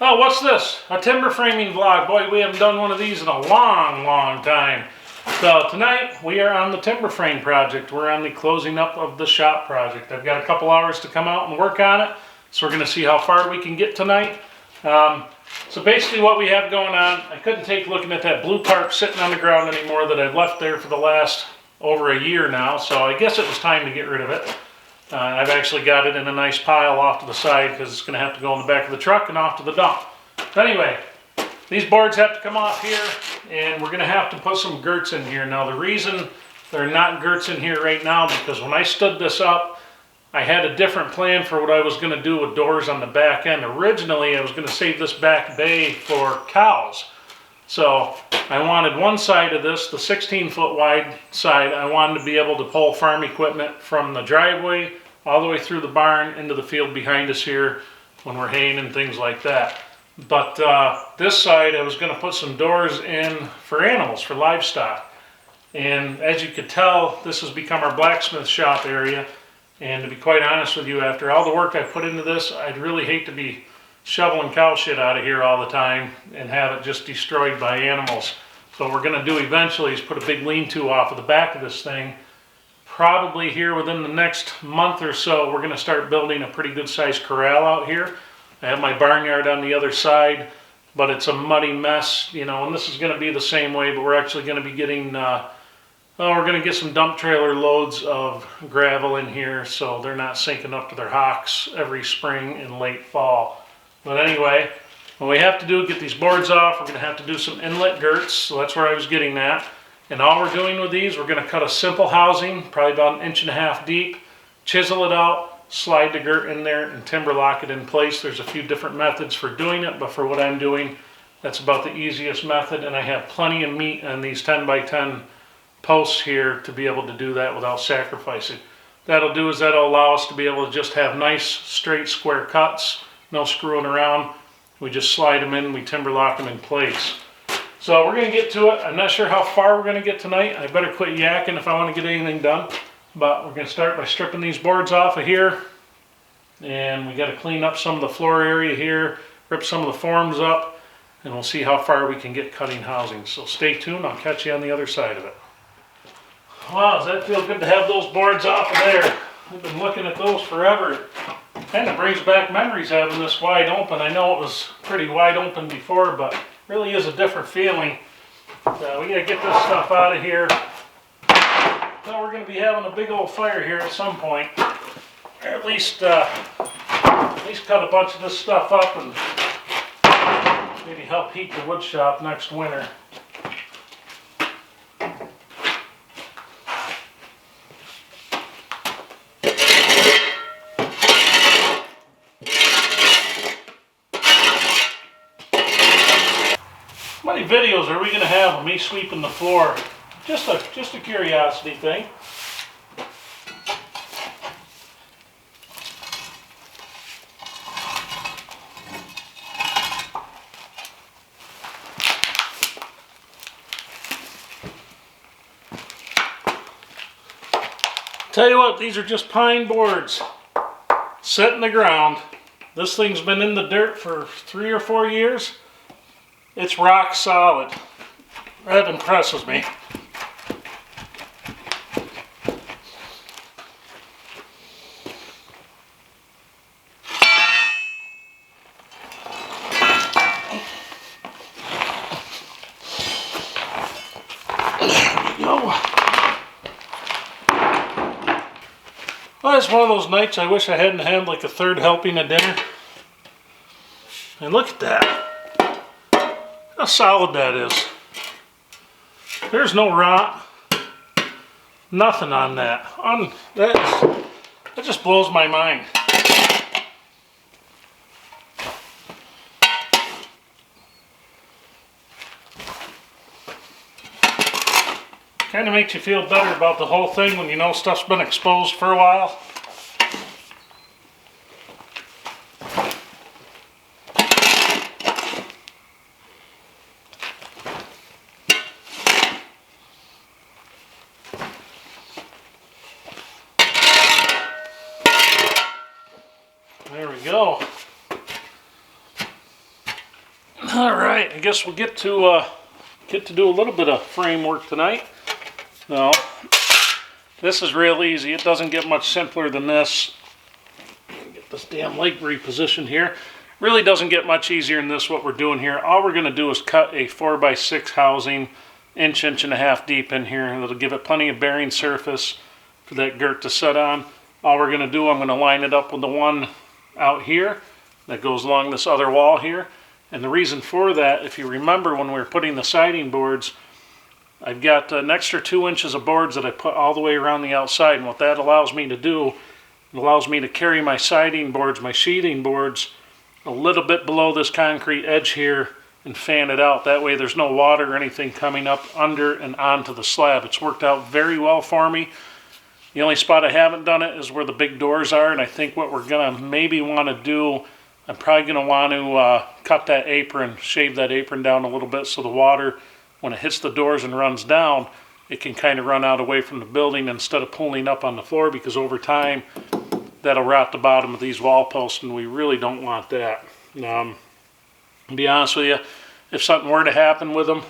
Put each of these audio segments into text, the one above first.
Oh, what's this? A timber framing vlog. Boy, we haven't done one of these in a long time. So tonight we are on the timber frame project. We're on the closing up of the shop project. I've got a couple hours to come out and work on it. So we're going to see how far we can get tonight. So basically what we have going on, I couldn't take looking at that blue tarp sitting on the ground anymore that I've left there for the last over a year now. So I guess it was time to get rid of it. I've actually got it in a nice pile off to the side because it's going to have to go in the back of the truck and off to the dump. But anyway, these boards have to come off here and we're going to have to put some girts in here. Now the reason there are not girts in here right now because when I stood this up, I had a different plan for what I was going to do with doors on the back end. Originally, I was going to save this back bay for cows. So I wanted one side of this, the 16-foot wide side, I wanted to be able to pull farm equipment from the driveway all the way through the barn into the field behind us here when we're haying and things like that. But this side I was going to put some doors in for animals, for livestock. And as you could tell, this has become our blacksmith shop area. And to be quite honest with you, after all the work I put into this, I'd really hate to be shoveling cow shit out of here all the time and have it just destroyed by animals. So what we're going to do eventually is put a big lean-to off of the back of this thing. Probably here within the next month or so, we're going to start building a pretty good sized corral out here. I have my barnyard on the other side, but it's a muddy mess, you know, and this is going to be the same way, but we're actually going to be getting, we're going to get some dump trailer loads of gravel in here so they're not sinking up to their hocks every spring and late fall. But anyway, what we have to do to get these boards off, we're going to have to do some inlet girts, so that's where I was getting at. And all we're doing with these, we're going to cut a simple housing, probably about 1.5 inches deep, chisel it out, slide the girt in there, and timber lock it in place. There's a few different methods for doing it, but for what I'm doing, that's about the easiest method, and I have plenty of meat on these 10 by 10 posts here to be able to do that without sacrificing. That'll do is that'll allow us to be able to just have nice, straight, square cuts. No screwing around. We just slide them in, we timber lock them in place. So we're going to get to it. I'm not sure how far we're going to get tonight. I better quit yakking if I want to get anything done. But we're going to start by stripping these boards off of here. And we got to clean up some of the floor area here, rip some of the forms up, and we'll see how far we can get cutting housing. So stay tuned. I'll catch you on the other side of it. Wow, does that feel good to have those boards off of there? I've been looking at those forever. Kind of brings back memories having this wide open. I know it was pretty wide open before, but really is a different feeling. We got to get this stuff out of here. So we're going to be having a big old fire here at some point. Or at least cut a bunch of this stuff up and maybe help heat the wood shop next winter. How many videos are we going to have of me sweeping the floor? Just a curiosity thing. Tell you what, these are just pine boards set in the ground. This thing's been in the dirt for 3 or 4 years. It's rock solid. That impresses me. There we go. Well, it's one of those nights I wish I hadn't had like a third helping of dinner. And look at that. How solid that is. There's no rot. Nothing on that. That just blows my mind. Kind of makes you feel better about the whole thing when you know stuff's been exposed for a while. There we go. All right, I guess we'll get to do a little bit of framework tonight. Now, this is real easy. It doesn't get much simpler than this. Get this damn leg repositioned here. Really doesn't get much easier than this. What we're doing here, all we're going to do is cut a 4x6 housing, inch and a half deep in here. It'll give it plenty of bearing surface for that girt to set on. All we're going to do, I'm going to line it up with the one out here that goes along this other wall here. And the reason for that, if you remember when we were putting the siding boards, I've got an extra 2 inches of boards that I put all the way around the outside. And what that allows me to do, it allows me to carry my siding boards, my sheathing boards, a little bit below this concrete edge here and fan it out. That way there's no water or anything coming up under and onto the slab. It's worked out very well for me. The only spot I haven't done it is where the big doors are, and I think what we're going to maybe want to do, I'm probably going to want to cut that apron, shave that apron down a little bit so the water, when it hits the doors and runs down, it can kind of run out away from the building instead of pulling up on the floor, because over time that'll rot the bottom of these wall posts, and we really don't want that. To be honest with you, if something were to happen with them,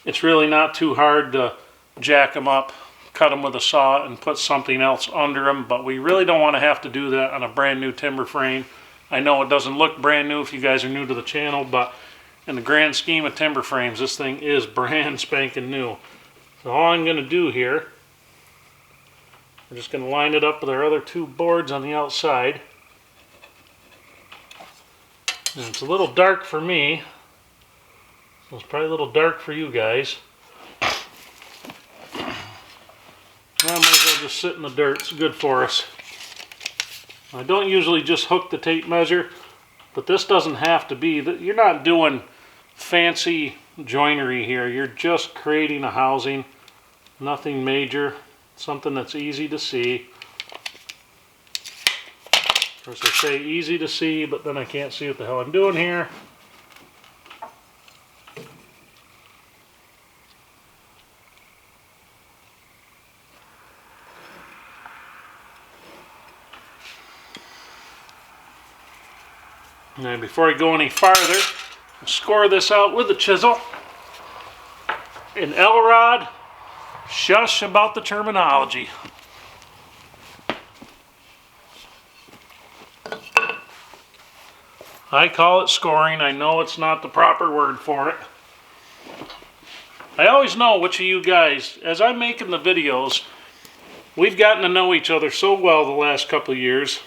it's really not too hard to jack them up, cut them with a saw, and put something else under them, but we really don't want to have to do that on a brand new timber frame. I know it doesn't look brand new if you guys are new to the channel, but in the grand scheme of timber frames, this thing is brand spanking new. So all I'm going to do here, we're just going to line it up with our other 2 boards on the outside. And it's a little dark for me, so it's probably a little dark for you guys. I might as well just sit in the dirt. It's good for us. I don't usually just hook the tape measure, but this doesn't have to be. You're not doing fancy joinery here. You're just creating a housing. Nothing major. Something that's easy to see. Of course, I say easy to see, but then I can't see what the hell I'm doing here. Now, before I go any farther, I'll score this out with the chisel. And L-rod, shush about the terminology. I call it scoring. I know it's not the proper word for it. I always know which of you guys, as I'm making the videos, we've gotten to know each other so well the last couple of years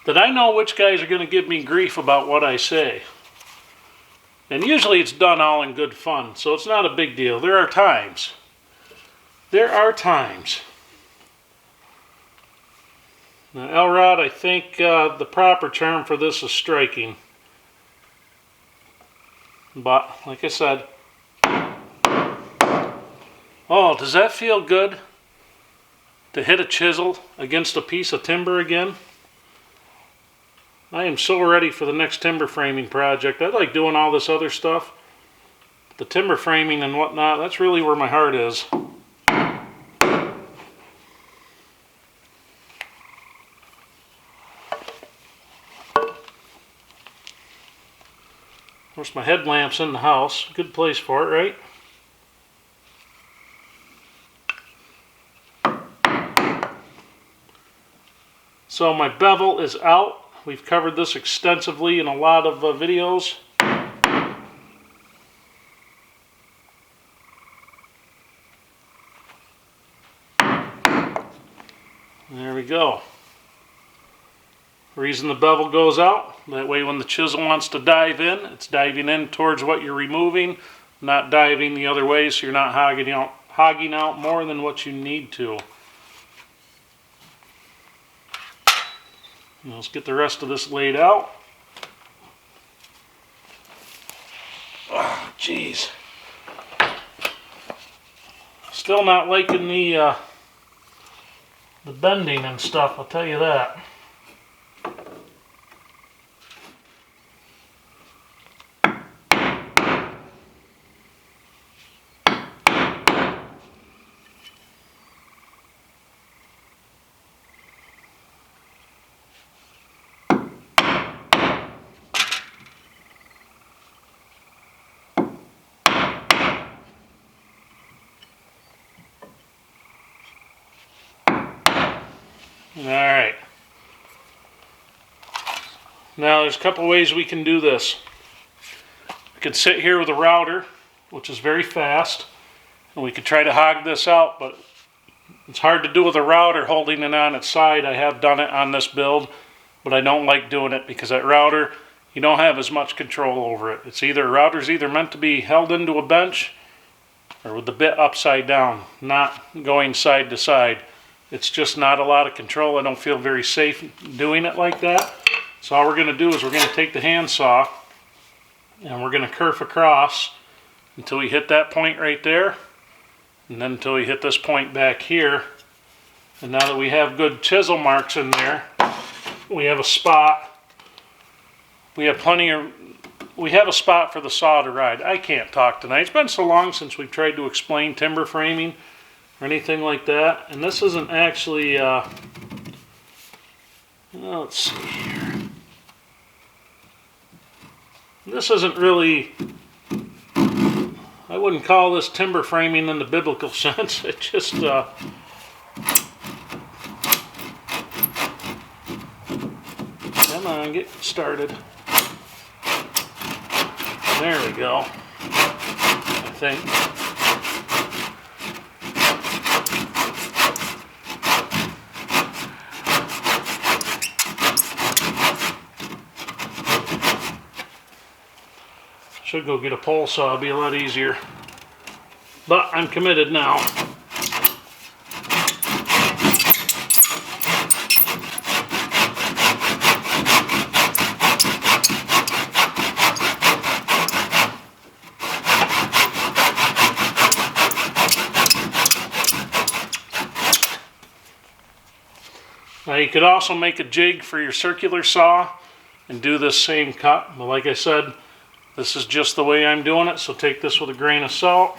that I know which guys are going to give me grief about what I say. And usually it's done all in good fun, so it's not a big deal. There are times. There are times. Now, L-rod, I think the proper term for this is striking. But, like I said, oh, does that feel good? To hit a chisel against a piece of timber again? I am so ready for the next timber framing project. I like doing all this other stuff. The timber framing and whatnot, that's really where my heart is. Of course, my headlamp's in the house. Good place for it, right? So my bevel is out. We've covered this extensively in a lot of videos. There we go. The reason the bevel goes out, that way when the chisel wants to dive in, it's diving in towards what you're removing, not diving the other way, so you're not hogging out more than what you need to. Let's get the rest of this laid out. Oh, jeez. Still not liking the bending and stuff, I'll tell you that. Alright. Now there's a couple ways we can do this. We could sit here with a router, which is very fast, and we could try to hog this out, but it's hard to do with a router holding it on its side. I have done it on this build, but I don't like doing it because that router, you don't have as much control over it. It's either, router's either meant to be held into a bench or with the bit upside down, not going side to side. It's just not a lot of control. I don't feel very safe doing it like that. So all we're going to do is we're going to take the handsaw and we're going to kerf across until we hit that point right there, and then until we hit this point back here. And now that we have good chisel marks in there, we have a spot. We have a spot for the saw to ride. I can't talk tonight. It's been so long since we've tried to explain timber framing or anything like that. And this isn't actually, let's see here. This isn't really, I wouldn't call this timber framing in the biblical sense. It just, come on, get started. There we go, I think. Should go get a pole saw, it'd be a lot easier. But I'm committed now. Now you could also make a jig for your circular saw and do this same cut, but like I said, this is just the way I'm doing it, so take this with a grain of salt.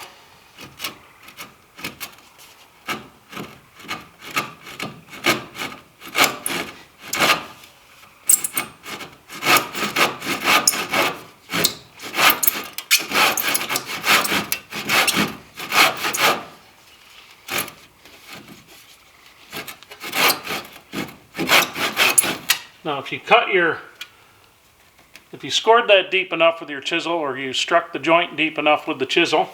Now if you scored that deep enough with your chisel, or you struck the joint deep enough with the chisel,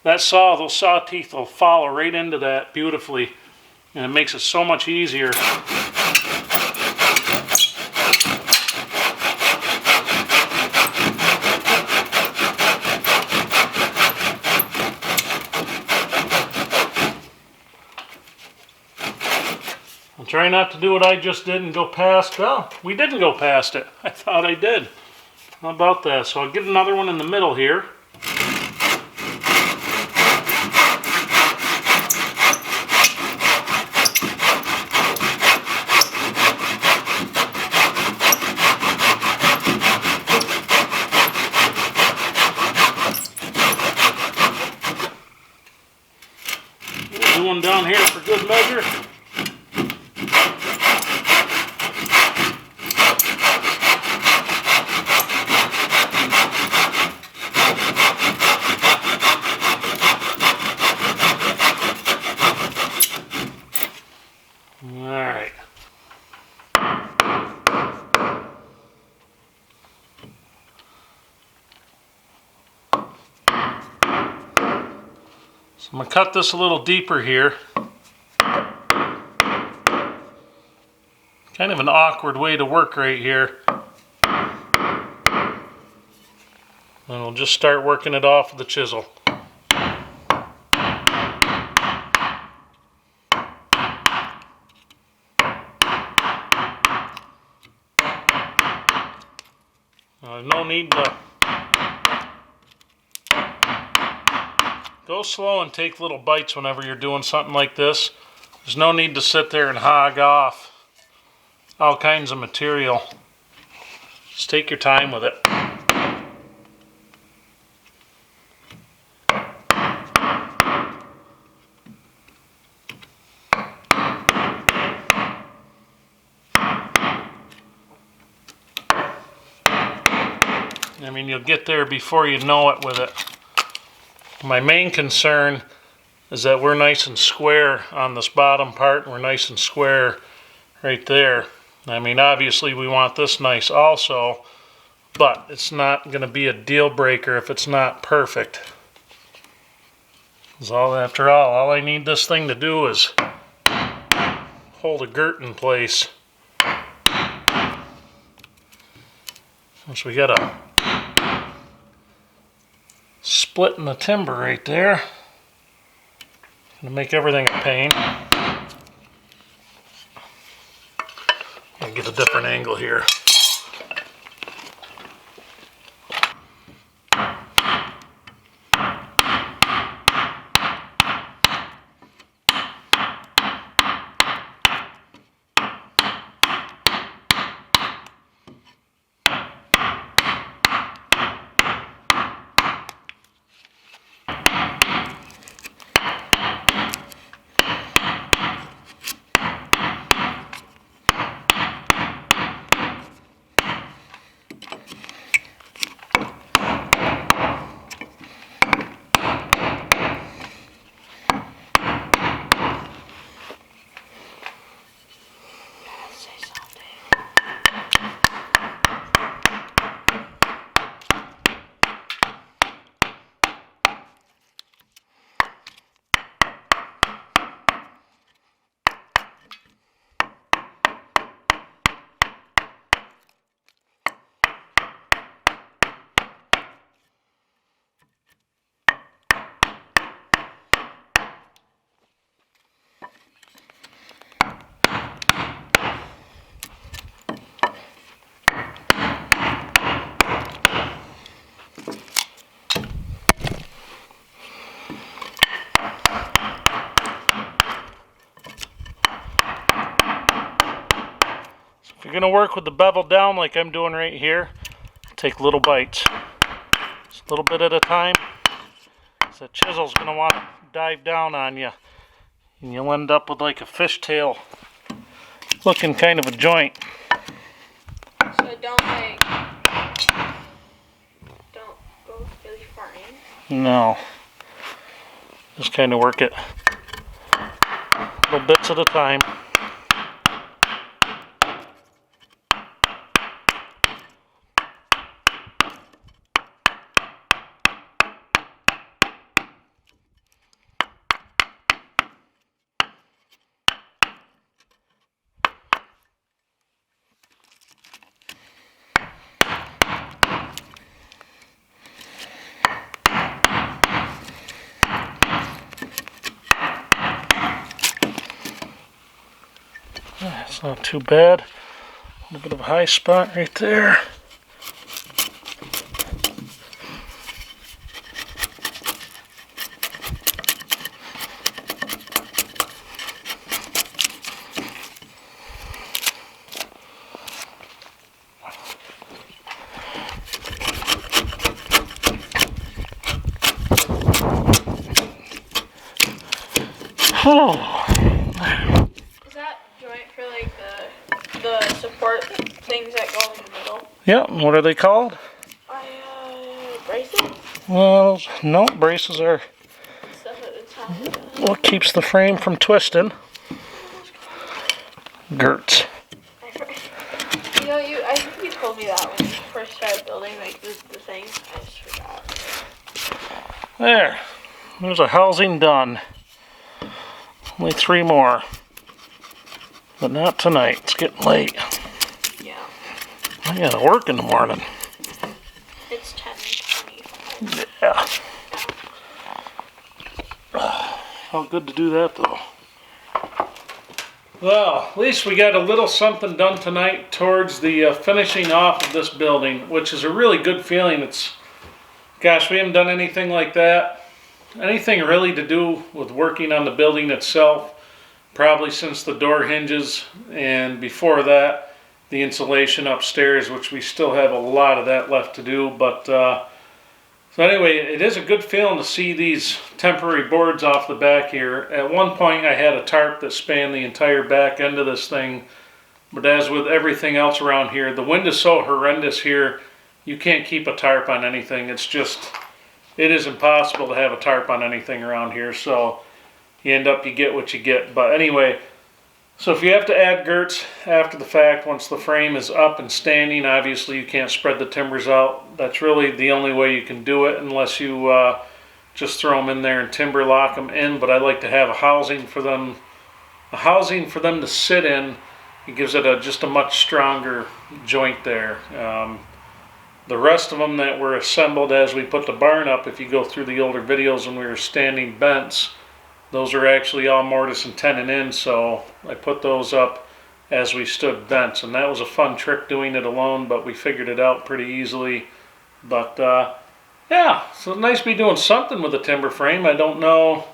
those saw teeth will follow right into that beautifully, and it makes it so much easier. Try not to do what I just did and go past. Well, we didn't go past it. I thought I did. How about that? So I'll get another one in the middle here. Do one down here for good measure. Alright. So I'm going to cut this a little deeper here. Kind of an awkward way to work right here. And we'll just start working it off with the chisel. No need to go slow and take little bites whenever you're doing something like this. There's no need to sit there and hog off all kinds of material. Just take your time with it. I mean, you'll get there before you know it with it. My main concern is that we're nice and square on this bottom part, and we're nice and square right there. I mean, obviously we want this nice also, but it's not going to be a deal breaker if it's not perfect. After all I need this thing to do is hold a girt in place. Once we got a split in the timber right there, gonna make everything a pain. I'll get a different angle here. If you're going to work with the bevel down like I'm doing right here, take little bites. Just a little bit at a time. So the chisel's going to want to dive down on you. And you'll end up with like a fishtail looking kind of a joint. So don't go really far in? No. Just kind of work it little bits at a time. It's not too bad. A little bit of a high spot right there. Oh. The support things that go in the middle. Yeah, what are they called? Braces? Well, no, braces are Stuff at the top. what keeps the frame from twisting. Girts. I think you told me that when you first started building like the thing. I just forgot. There. There's a housing done. Only 3 more. But not tonight. It's getting late. Yeah. I gotta work in the morning. It's 10:20. Yeah. Felt good to do that though. Well, at least we got a little something done tonight towards the finishing off of this building, which is a really good feeling. Gosh, we haven't done anything like that. Anything really to do with working on the building itself. Probably since the door hinges, and before that the insulation upstairs, which we still have a lot of that left to do. But so anyway, it is a good feeling to see these temporary boards off the back here. At one point I had a tarp that spanned the entire back end of this thing, but as with everything else around here, the wind is so horrendous here, you can't keep a tarp on anything. It is impossible to have a tarp on anything around here. So you get what you get. But anyway, So if you have to add girts after the fact, once the frame is up and standing, obviously you can't spread the timbers out. That's really the only way you can do it, unless you just throw them in there and timber lock them in. But I like to have a housing for them to sit in. It gives it just a much stronger joint there. The rest of them that were assembled as we put the barn up, if you go through the older videos when we were standing bents, those are actually all mortise and tenon in, so I put those up as we stood bents, and that was a fun trick doing it alone, but we figured it out pretty easily. But yeah, so it's nice to be doing something with the timber frame. I don't know.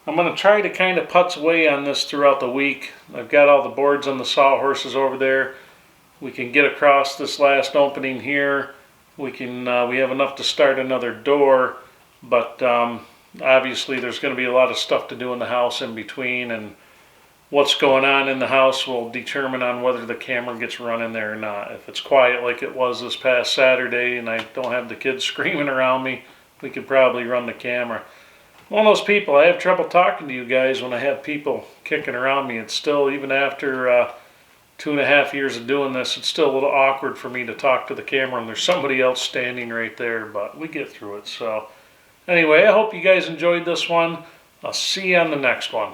I'm going to try to kind of putz away on this throughout the week. I've got all the boards on the sawhorses over there. We can get across this last opening here. We have enough to start another door, but obviously there's going to be a lot of stuff to do in the house in between, and what's going on in the house will determine on whether the camera gets run in there or not. If it's quiet like it was this past Saturday and I don't have the kids screaming around me, we could probably run the camera. One of those people, I have trouble talking to you guys when I have people kicking around me. It's still, even after 2.5 years of doing this, it's still a little awkward for me to talk to the camera and there's somebody else standing right there, but we get through it. So anyway, I hope you guys enjoyed this one. I'll see you on the next one.